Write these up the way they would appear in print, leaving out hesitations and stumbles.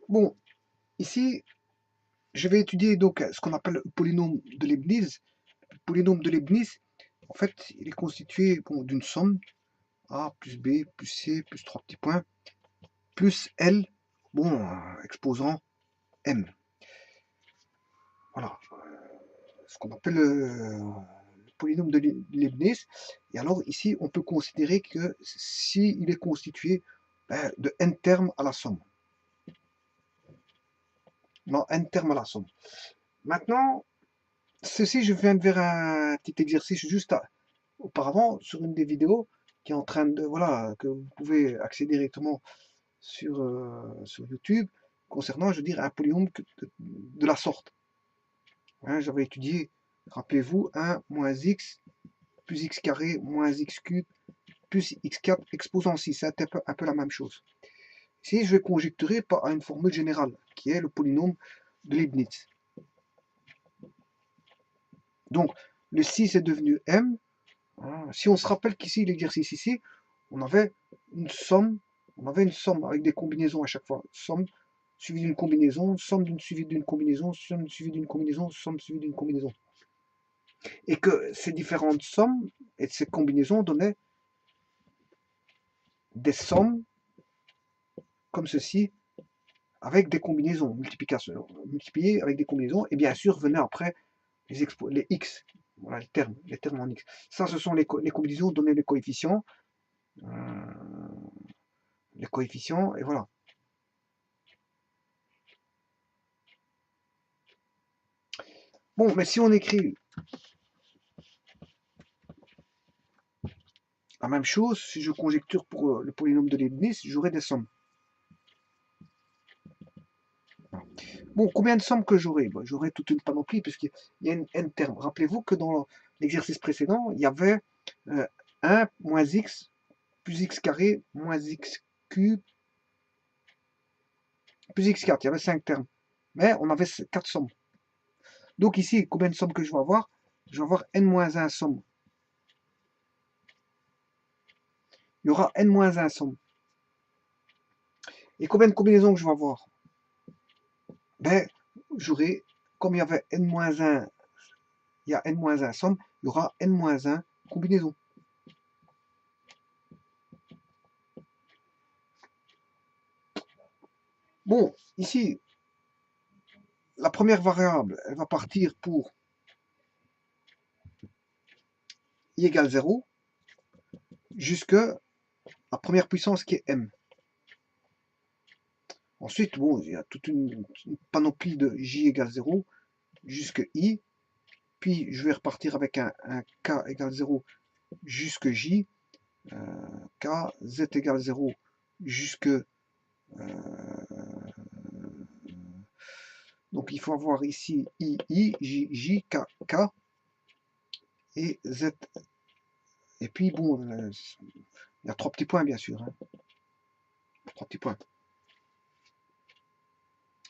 Bon, ici, je vais étudier donc ce qu'on appelle le polynôme de Leibniz. Le polynôme de Leibniz, en fait, il est constitué bon, d'une somme A plus B plus C plus 3 petits points plus L, bon, exposant M. Voilà, ce qu'on appelle le polynôme de Leibniz. Et alors ici, on peut considérer que s'il est constitué de n termes à la somme. Non, n termes à la somme. Maintenant, ceci, je viens de faire un petit exercice juste auparavant sur une des vidéos qui est en train de, voilà, que vous pouvez accéder directement sur YouTube concernant, je veux dire, un polynôme de la sorte. Hein, j'avais étudié, rappelez-vous, 1 moins x plus x carré moins x cube plus x4 exposant 6. C'est un peu la même chose. Ici, je vais conjecturer par une formule générale qui est le polynôme de Leibniz. Donc, le 6 est devenu m. Si on se rappelle qu'ici, l'exercice ici, on avait une somme avec des combinaisons à chaque fois. Somme suivie d'une combinaison, somme suivie d'une combinaison, somme suivie d'une combinaison, somme suivie d'une combinaison. Et que ces différentes sommes et ces combinaisons donnaient des sommes comme ceci avec des combinaisons, multipliées avec des combinaisons, et bien sûr venaient après les x, voilà les termes en x. Ça, ce sont les combinaisons données les coefficients, et voilà. Bon, mais si on écrit la même chose, si je conjecture pour le polynôme de Leibniz, j'aurai des sommes. Bon, combien de sommes que j'aurai? Bon, j'aurai toute une panoplie, puisqu'il y a une n terme. Rappelez-vous que dans l'exercice précédent, il y avait 1 moins x plus x carré moins x cube plus x4. Il y avait 5 termes. Mais on avait 4 sommes. Donc ici, combien de sommes que je vais avoir? Je vais avoir n-1 sommes. Il y aura n-1 sommes. Et combien de combinaisons que je vais avoir? Ben, j'aurai, comme il y avait n-1, il y a n-1 sommes, il y aura n-1 combinaisons. Bon, ici, la première variable, elle va partir pour i égale 0 jusque la première puissance qui est m. Ensuite, bon, il y a toute une panoplie de j égale 0 jusque i. Puis je vais repartir avec un k égale 0 jusque j, k, z égale 0 jusque... donc il faut avoir ici i, j, j, k, k, et z. Et puis bon, il y a 3 petits points bien sûr. Hein. 3 petits points.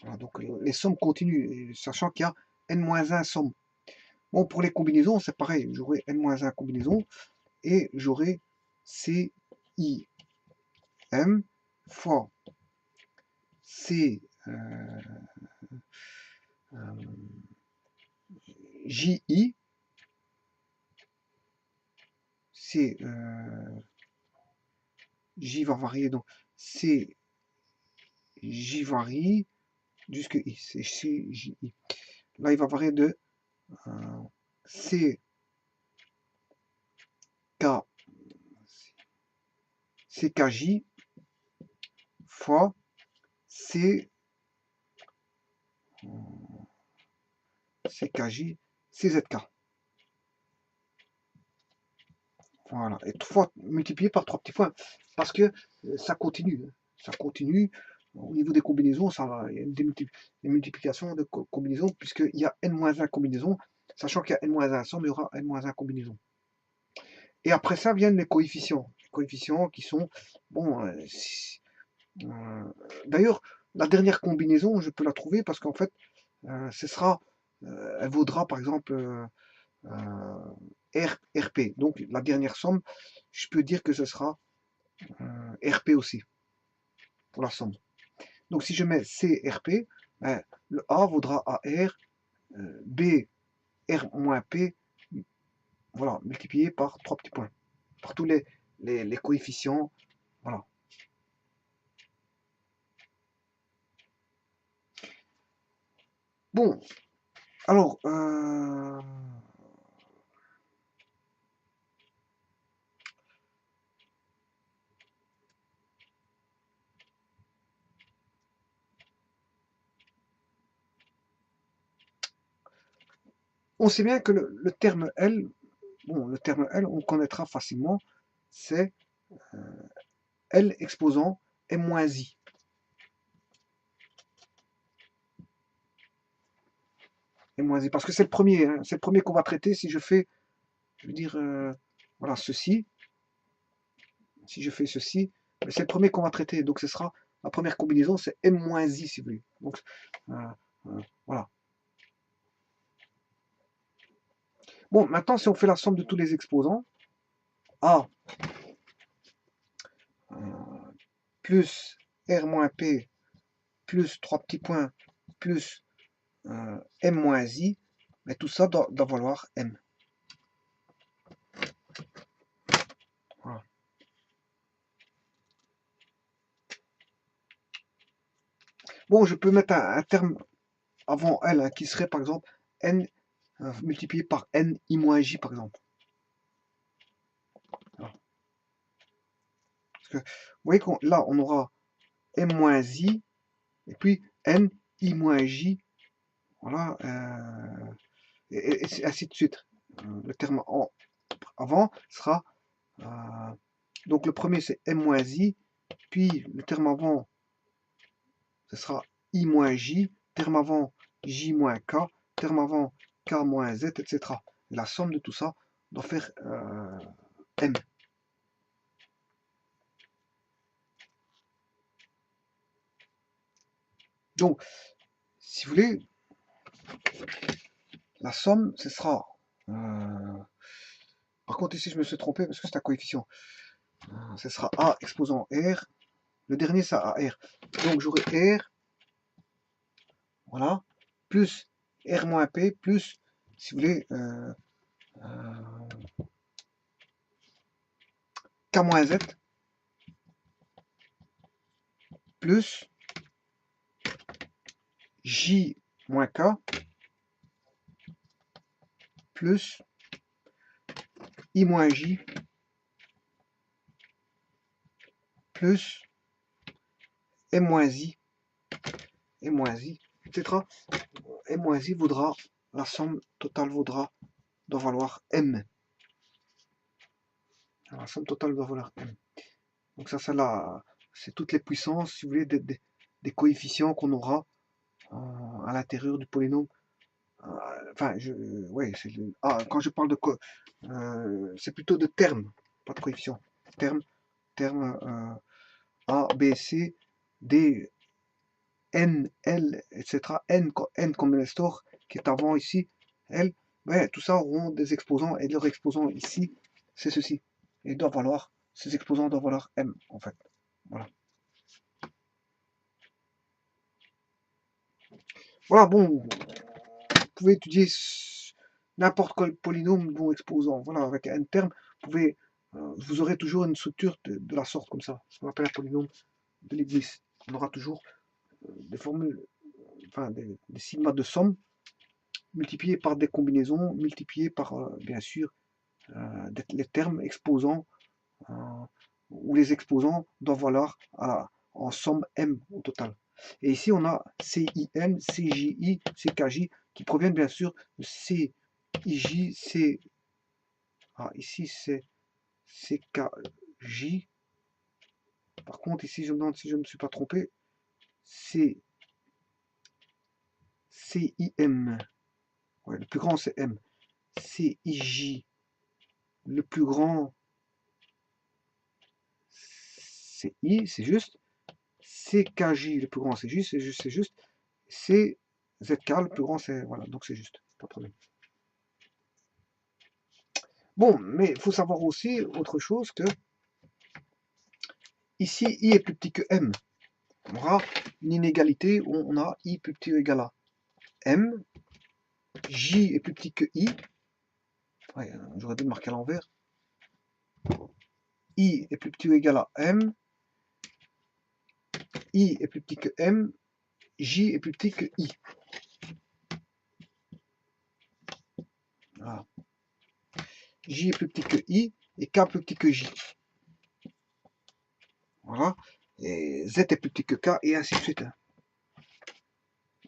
Voilà, donc les sommes continuent, sachant qu'il y a n-1 sommes. Bon, pour les combinaisons, c'est pareil. J'aurai n-1 combinaisons et j'aurai c, i, m fois c, j, i, c, j va varier, donc c, j varie jusque i, c'est c, j, i. Là, il va varier de c, k, ckj fois c, ckj, czk. Voilà, et fois multiplié par 3 petits points, parce que ça continue. Ça continue. Au niveau des combinaisons, il y a des multiplications de combinaisons, puisqu'il y a n-1 combinaisons, sachant qu'il y a n-1 somme, il y aura n-1 combinaisons. Et après ça viennent les coefficients. Les coefficients qui sont, bon, d'ailleurs, la dernière combinaison, je peux la trouver, parce qu'en fait, ce sera, elle vaudra par exemple RP. Donc la dernière somme, je peux dire que ce sera RP aussi, pour la somme. Donc si je mets CRP, ben, le A vaudra AR, B R moins P, voilà, multiplié par 3 petits points, par tous les coefficients, voilà. Bon, alors, on sait bien que le terme L, bon, le terme L, on connaîtra facilement, c'est L exposant M-I. M-I, parce que c'est le premier, hein, c'est le premier qu'on va traiter si je fais, je veux dire, voilà, ceci, si je fais ceci, c'est le premier qu'on va traiter, donc ce sera, la première combinaison, c'est M-I, si vous voulez. Donc, euh, voilà. Bon, maintenant, si on fait la somme de tous les exposants, A plus R-P plus 3 petits points plus M-I, mais tout ça doit valoir M. Voilà. Bon, je peux mettre un terme avant L, hein, qui serait par exemple N multiplié par N-I-J, par exemple. Voilà. Parce que, vous voyez que là, on aura M-I, et puis N-I-J, voilà, et ainsi de suite. Le terme avant sera, donc le premier c'est M-I, puis le terme avant, ce sera I-J, terme avant J-K, terme avant K-Z, etc. Et la somme de tout ça doit faire M. Donc, si vous voulez, la somme, ce sera... par contre, ici, je me suis trompé parce que c'est un coefficient. Ce sera A exposant R. Le dernier, c'est AR. Donc, j'aurai R, voilà, plus R-P, plus, si vous voulez, K-Z, plus J-K, plus I-J, plus M-I, M-I, etc. M-I vaudra, la somme totale doit valoir M. La somme totale doit valoir M. Donc ça, c'est toutes les puissances, si vous voulez, des coefficients qu'on aura à l'intérieur du polynôme. Enfin, ouais, quand je parle de c'est plutôt de termes, pas de coefficients. Termes A, B, C, D, N, L, etc. N comme Nestor, qui est avant ici, L, ouais, tout ça auront des exposants, et leur exposant ici, c'est ceci. Et ces exposants doivent valoir M, en fait. Voilà. Voilà, bon, vous pouvez étudier n'importe quel polynôme dont exposant. Voilà, avec un terme, vous aurez toujours une structure de la sorte comme ça, ce qu'on appelle un polynôme de Leibniz. On aura toujours des formules, enfin des sigmas de somme multipliés par des combinaisons, multipliés par, bien sûr, les termes exposants, où les exposants doivent valoir en somme M au total. Et ici, on a CIN, CJI, CKJ, qui proviennent bien sûr de CIJ, ici c'est CKJ. Par contre, ici, je me demande si je ne me suis pas trompé, c'est CIM. Ouais, le plus grand, c'est M. CIJ, le plus grand, c'est I, c'est juste. CKJ, le plus grand, c'est juste, c'est juste. ZK, le plus grand, c'est, voilà, donc c'est juste, pas de problème. Bon, mais il faut savoir aussi autre chose que ici, I est plus petit que M. On aura une inégalité où on a I plus petit ou égal à M, J est plus petit que I, ouais, j'aurais dû le marquer à l'envers, I est plus petit ou égal à M, I est plus petit que M, J est plus petit que I. Voilà. J est plus petit que I et K plus petit que J. Voilà. Et Z est plus petit que K et ainsi de suite.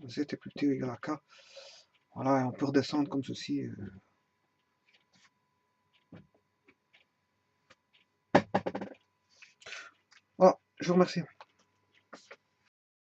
Z est plus petit ou égal à K. Voilà, et on peut redescendre comme ceci. Voilà, je vous remercie.